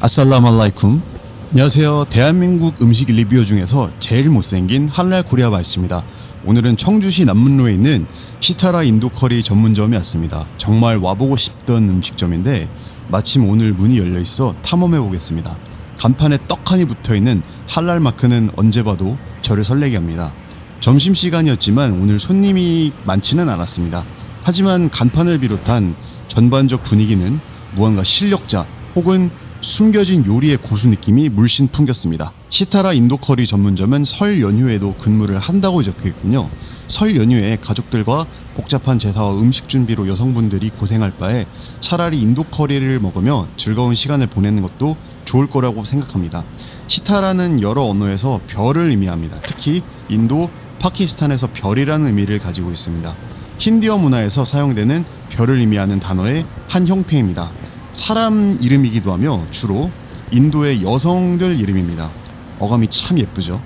아살라말라이쿰. 안녕하세요. 대한민국 음식 리뷰어 중에서 제일 못생긴 할랄 코리아 바이스입니다. 오늘은 청주시 남문로에 있는 시타라 인도 커리 전문점에 왔습니다. 정말 와보고 싶던 음식점인데 마침 오늘 문이 열려있어 탐험해 보겠습니다. 간판에 떡하니 붙어있는 할랄 마크는 언제 봐도 저를 설레게 합니다. 점심시간이었지만 오늘 손님이 많지는 않았습니다. 하지만 간판을 비롯한 전반적 분위기는 무언가 실력자 혹은 숨겨진 요리의 고수 느낌이 물씬 풍겼습니다. 시타라 인도 커리 전문점은 설 연휴에도 근무를 한다고 적혀있군요. 설 연휴에 가족들과 복잡한 제사와 음식 준비로 여성분들이 고생할 바에 차라리 인도 커리를 먹으며 즐거운 시간을 보내는 것도 좋을 거라고 생각합니다. 시타라는 여러 언어에서 별을 의미합니다. 특히 인도, 파키스탄에서 별이라는 의미를 가지고 있습니다. 힌디어 문화에서 사용되는 별을 의미하는 단어의 한 형태입니다. 사람 이름이기도 하며 주로 인도의 여성들 이름입니다. 어감이 참 예쁘죠.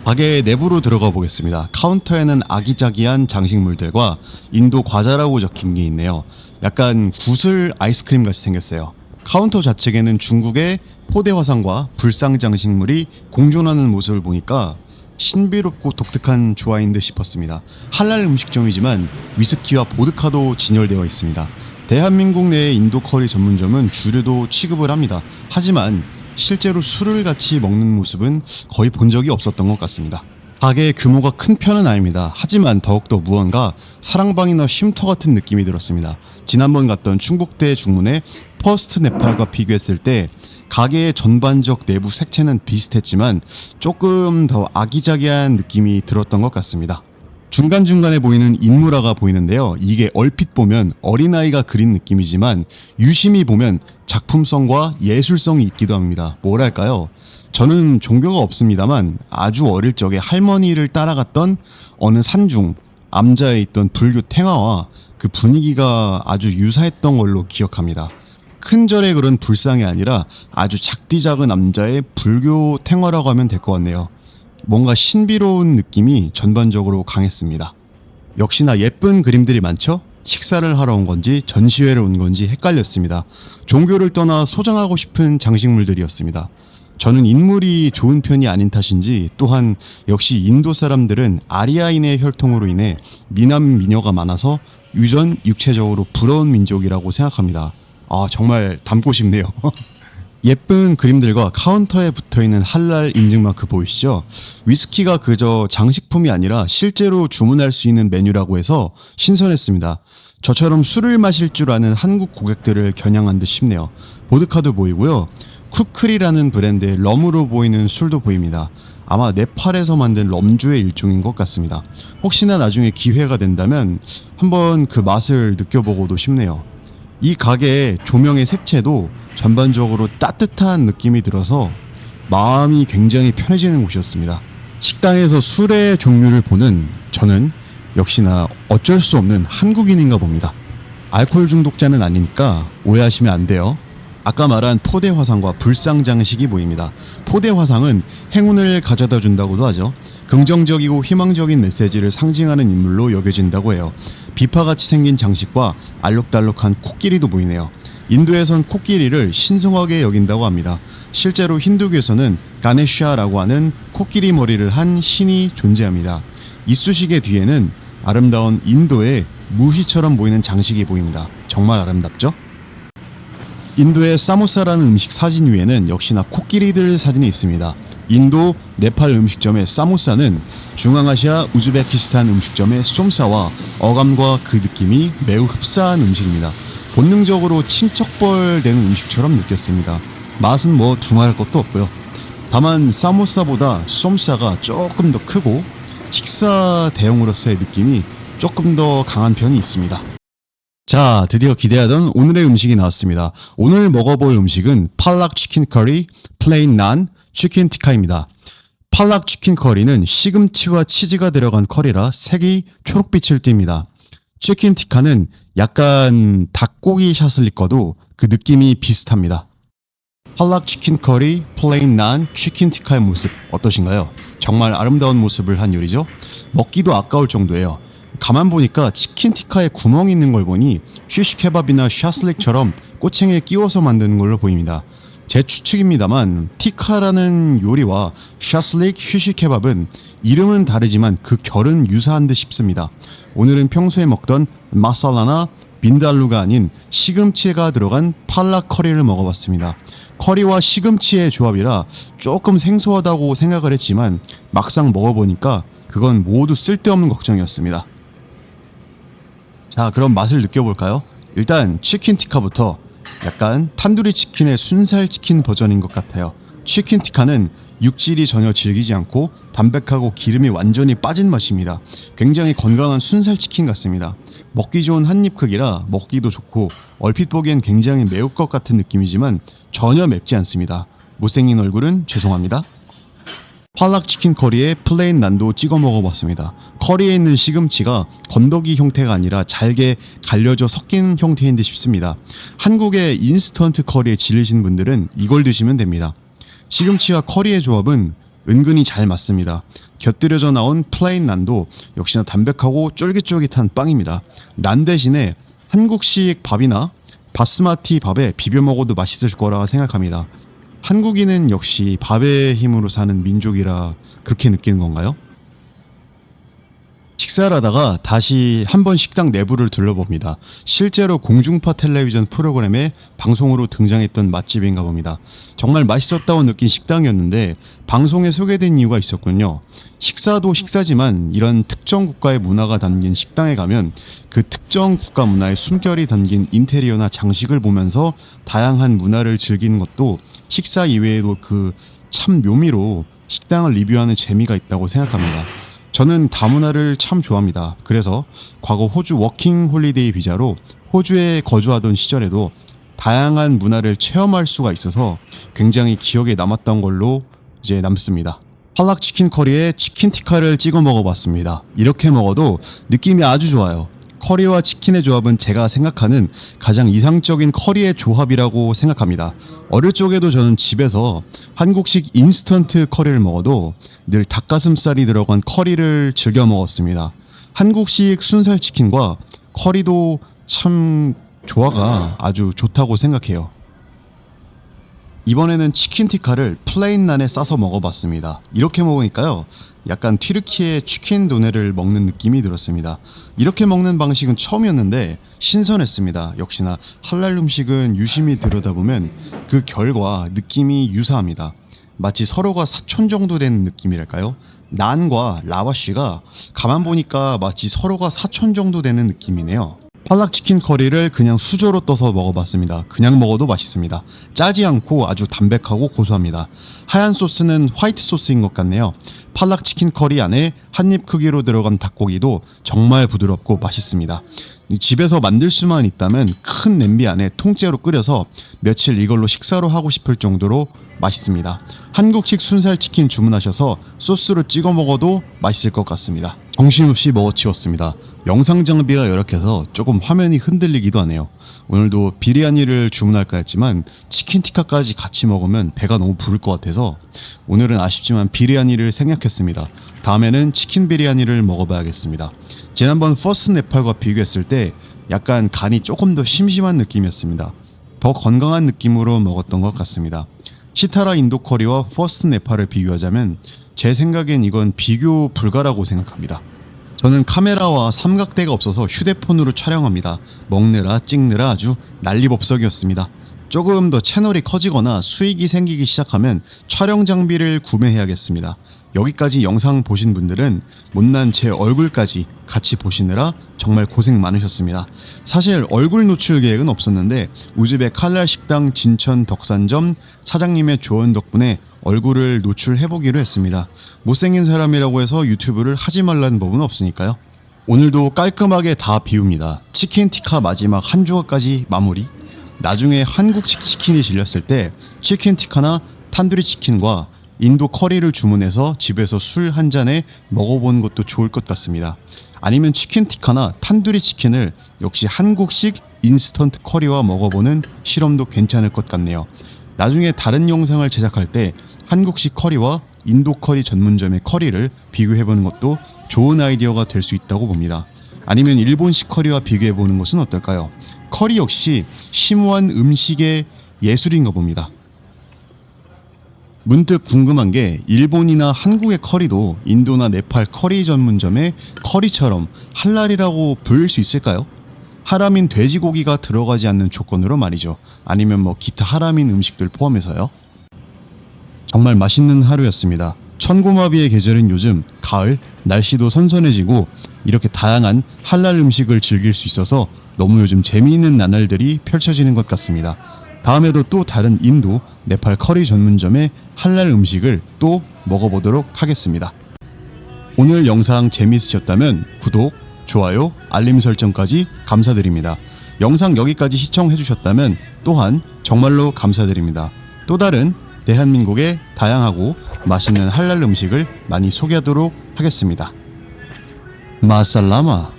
가게 내부로 들어가 보겠습니다. 카운터에는 아기자기한 장식물들과 인도 과자라고 적힌 게 있네요. 약간 구슬 아이스크림 같이 생겼어요. 카운터 좌측에는 중국의 포대 화상과 불상 장식물이 공존하는 모습을 보니까 신비롭고 독특한 조화인 듯 싶었습니다. 할랄 음식점이지만 위스키와 보드카도 진열되어 있습니다. 대한민국 내의 인도 커리 전문점은 주류도 취급을 합니다. 하지만 실제로 술을 같이 먹는 모습은 거의 본 적이 없었던 것 같습니다. 가게의 규모가 큰 편은 아닙니다. 하지만 더욱더 무언가 사랑방이나 쉼터 같은 느낌이 들었습니다. 지난번 갔던 충북대 중문의 퍼스트 네팔과 비교했을 때 가게의 전반적 내부 색채는 비슷했지만 조금 더 아기자기한 느낌이 들었던 것 같습니다. 중간중간에 보이는 인물화가 보이는데요. 이게 얼핏 보면 어린아이가 그린 느낌이지만 유심히 보면 작품성과 예술성이 있기도 합니다. 뭐랄까요? 저는 종교가 없습니다만 아주 어릴 적에 할머니를 따라갔던 어느 산중 암자에 있던 불교 탱화와 그 분위기가 아주 유사했던 걸로 기억합니다. 큰 절에 그런 불상이 아니라 아주 작디작은 암자의 불교 탱화라고 하면 될 것 같네요. 뭔가 신비로운 느낌이 전반적으로 강했습니다. 역시나 예쁜 그림들이 많죠? 식사를 하러 온 건지 전시회를 온 건지 헷갈렸습니다. 종교를 떠나 소장하고 싶은 장식물들이었습니다. 저는 인물이 좋은 편이 아닌 탓인지 또한 역시 인도 사람들은 아리아인의 혈통으로 인해 미남 미녀가 많아서 유전 육체적으로 부러운 민족이라고 생각합니다. 정말 닮고 싶네요. 예쁜 그림들과 카운터에 붙어있는 할랄 인증마크 보이시죠? 위스키가 그저 장식품이 아니라 실제로 주문할 수 있는 메뉴라고 해서 신선했습니다. 저처럼 술을 마실 줄 아는 한국 고객들을 겨냥한 듯 싶네요. 보드카도 보이고요. 쿠크리라는 브랜드의 럼으로 보이는 술도 보입니다. 아마 네팔에서 만든 럼주의 일종인 것 같습니다. 혹시나 나중에 기회가 된다면 한번 그 맛을 느껴보고도 싶네요. 이 가게의 조명의 색채도 전반적으로 따뜻한 느낌이 들어서 마음이 굉장히 편해지는 곳이었습니다. 식당에서 술의 종류를 보는 저는 역시나 어쩔 수 없는 한국인인가 봅니다. 알코올 중독자는 아니니까 오해하시면 안 돼요. 아까 말한 포대 화상과 불상 장식이 보입니다. 포대 화상은 행운을 가져다 준다고도 하죠. 긍정적이고 희망적인 메시지를 상징하는 인물로 여겨진다고 해요. 비파같이 생긴 장식과 알록달록한 코끼리도 보이네요. 인도에선 코끼리를 신성하게 여긴다고 합니다. 실제로 힌두교에서는 가네샤라고 하는 코끼리 머리를 한 신이 존재합니다. 이쑤시개 뒤에는 아름다운 인도의 무희처럼 보이는 장식이 보입니다. 정말 아름답죠? 인도의 사모사라는 음식 사진 위에는 역시나 코끼리들 사진이 있습니다. 인도, 네팔 음식점의 사모사는 중앙아시아 우즈베키스탄 음식점의 쏨사와 어감과 그 느낌이 매우 흡사한 음식입니다. 본능적으로 친척벌되는 음식처럼 느꼈습니다. 맛은 뭐 두말할 것도 없고요. 다만 사모사보다 쏨사가 조금 더 크고 식사 대용으로서의 느낌이 조금 더 강한 편이 있습니다. 자, 드디어 기대하던 오늘의 음식이 나왔습니다. 오늘 먹어볼 음식은 팔락 치킨 커리, 플레인 난, 치킨 티카입니다. 팔락 치킨 커리는 시금치와 치즈가 들어간 커리라 색이 초록빛을 띱니다. 치킨 티카는 약간 닭고기 샤슬릭과도 그 느낌이 비슷합니다. 팔락 치킨 커리, 플레인 난, 치킨 티카의 모습 어떠신가요? 정말 아름다운 모습을 한 요리죠? 먹기도 아까울 정도예요. 가만 보니까 치킨 티카에 구멍이 있는 걸 보니 쉬쉬케밥이나 샤슬릭처럼 꼬챙이에 끼워서 만드는 걸로 보입니다. 제 추측입니다만 티카라는 요리와 샤슬릭 쉬쉬케밥은 이름은 다르지만 그 결은 유사한 듯 싶습니다. 오늘은 평소에 먹던 마살라나 빈달루가 아닌 시금치가 들어간 팔락 커리를 먹어봤습니다. 커리와 시금치의 조합이라 조금 생소하다고 생각을 했지만 막상 먹어보니까 그건 모두 쓸데없는 걱정이었습니다. 자, 그럼 맛을 느껴볼까요? 일단 치킨 티카부터 약간 탄두리 치킨의 순살 치킨 버전인 것 같아요. 치킨 티카는 육질이 전혀 질기지 않고 담백하고 기름이 완전히 빠진 맛입니다. 굉장히 건강한 순살 치킨 같습니다. 먹기 좋은 한입 크기라 먹기도 좋고 얼핏 보기엔 굉장히 매울 것 같은 느낌이지만 전혀 맵지 않습니다. 못생긴 얼굴은 죄송합니다. 팔락 치킨 커리에 플레인 난도 찍어 먹어봤습니다. 커리에 있는 시금치가 건더기 형태가 아니라 잘게 갈려져 섞인 형태인 듯 싶습니다. 한국의 인스턴트 커리에 질리신 분들은 이걸 드시면 됩니다. 시금치와 커리의 조합은 은근히 잘 맞습니다. 곁들여져 나온 플레인 난도 역시나 담백하고 쫄깃쫄깃한 빵입니다. 난 대신에 한국식 밥이나 바스마티 밥에 비벼 먹어도 맛있을 거라 생각합니다. 한국인은 역시 밥의 힘으로 사는 민족이라 그렇게 느끼는 건가요? 식사를 하다가 다시 한번 식당 내부를 둘러봅니다. 실제로 공중파 텔레비전 프로그램에 방송으로 등장했던 맛집인가 봅니다. 정말 맛있었다고 느낀 식당이었는데 방송에 소개된 이유가 있었군요. 식사도 식사지만 이런 특정 국가의 문화가 담긴 식당에 가면 그 특정 국가 문화의 숨결이 담긴 인테리어나 장식을 보면서 다양한 문화를 즐기는 것도 식사 이외에도 그 참 묘미로 식당을 리뷰하는 재미가 있다고 생각합니다. 저는 다문화를 참 좋아합니다. 그래서 과거 호주 워킹 홀리데이 비자로 호주에 거주하던 시절에도 다양한 문화를 체험할 수가 있어서 굉장히 기억에 남았던 걸로 이제 남습니다. 팔락 치킨 커리에 치킨 티카를 찍어 먹어봤습니다. 이렇게 먹어도 느낌이 아주 좋아요. 커리와 치킨의 조합은 제가 생각하는 가장 이상적인 커리의 조합이라고 생각합니다. 어릴 적에도 저는 집에서 한국식 인스턴트 커리를 먹어도 늘 닭가슴살이 들어간 커리를 즐겨 먹었습니다. 한국식 순살 치킨과 커리도 참 조화가 아주 좋다고 생각해요. 이번에는 치킨 티카를 플레인 난에 싸서 먹어봤습니다. 이렇게 먹으니까요, 약간 튀르키예 치킨 도네를 먹는 느낌이 들었습니다. 이렇게 먹는 방식은 처음이었는데 신선했습니다. 역시나 할랄 음식은 유심히 들여다보면 그 결과 느낌이 유사합니다. 마치 서로가 사촌 정도 되는 느낌이랄까요? 난과 라와쉬가 가만 보니까 마치 서로가 사촌 정도 되는 느낌이네요. 팔락 치킨 커리를 그냥 수저로 떠서 먹어봤습니다. 그냥 먹어도 맛있습니다. 짜지 않고 아주 담백하고 고소합니다. 하얀 소스는 화이트 소스인 것 같네요. 팔락 치킨 커리 안에 한입 크기로 들어간 닭고기도 정말 부드럽고 맛있습니다. 집에서 만들 수만 있다면 큰 냄비 안에 통째로 끓여서 며칠 이걸로 식사로 하고 싶을 정도로 맛있습니다. 한국식 순살치킨 주문하셔서 소스로 찍어 먹어도 맛있을 것 같습니다. 정신없이 먹어치웠습니다. 영상 장비가 열악해서 조금 화면이 흔들리기도 하네요. 오늘도 비리아니를 주문할까 했지만 치킨 티카까지 같이 먹으면 배가 너무 부를 것 같아서 오늘은 아쉽지만 비리아니를 생략했습니다. 다음에는 치킨 비리아니를 먹어봐야겠습니다. 지난번 퍼스트 네팔과 비교했을 때 약간 간이 조금 더 심심한 느낌이었습니다. 더 건강한 느낌으로 먹었던 것 같습니다. 시타라 인도 커리와 퍼스트 네팔을 비교하자면 제 생각엔 이건 비교 불가라고 생각합니다. 저는 카메라와 삼각대가 없어서 휴대폰으로 촬영합니다. 먹느라 찍느라 아주 난리법석이었습니다. 조금 더 채널이 커지거나 수익이 생기기 시작하면 촬영 장비를 구매해야겠습니다. 여기까지 영상 보신 분들은 못난 제 얼굴까지 같이 보시느라 정말 고생 많으셨습니다. 사실 얼굴 노출 계획은 없었는데 우즈벡 할랄 식당 진천 덕산점 사장님의 조언 덕분에 얼굴을 노출해보기로 했습니다. 못생긴 사람이라고 해서 유튜브를 하지 말라는 법은 없으니까요. 오늘도 깔끔하게 다 비웁니다. 치킨 티카 마지막 한 조각까지 마무리. 나중에 한국식 치킨이 질렸을 때 치킨 티카나 탄두리 치킨과 인도 커리를 주문해서 집에서 술 한 잔에 먹어보는 것도 좋을 것 같습니다. 아니면 치킨 티카나 탄두리 치킨을 역시 한국식 인스턴트 커리와 먹어보는 실험도 괜찮을 것 같네요. 나중에 다른 영상을 제작할 때 한국식 커리와 인도 커리 전문점의 커리를 비교해보는 것도 좋은 아이디어가 될 수 있다고 봅니다. 아니면 일본식 커리와 비교해보는 것은 어떨까요? 커리 역시 심오한 음식의 예술인가 봅니다. 문득 궁금한 게 일본이나 한국의 커리도 인도나 네팔 커리 전문점의 커리처럼 할랄이라고 부를 수 있을까요? 하람인 돼지고기가 들어가지 않는 조건으로 말이죠. 아니면 뭐 기타 하람인 음식들 포함해서요. 정말 맛있는 하루였습니다. 천고마비의 계절인 요즘 가을, 날씨도 선선해지고 이렇게 다양한 할랄 음식을 즐길 수 있어서 너무 요즘 재미있는 나날들이 펼쳐지는 것 같습니다. 다음에도 또 다른 인도, 네팔 커리 전문점의 할랄 음식을 또 먹어보도록 하겠습니다. 오늘 영상 재미있으셨다면 구독, 좋아요, 알림 설정까지 감사드립니다. 영상 여기까지 시청해주셨다면 또한 정말로 감사드립니다. 또 다른 대한민국의 다양하고 맛있는 할랄 음식을 많이 소개하도록 하겠습니다. 마살라마.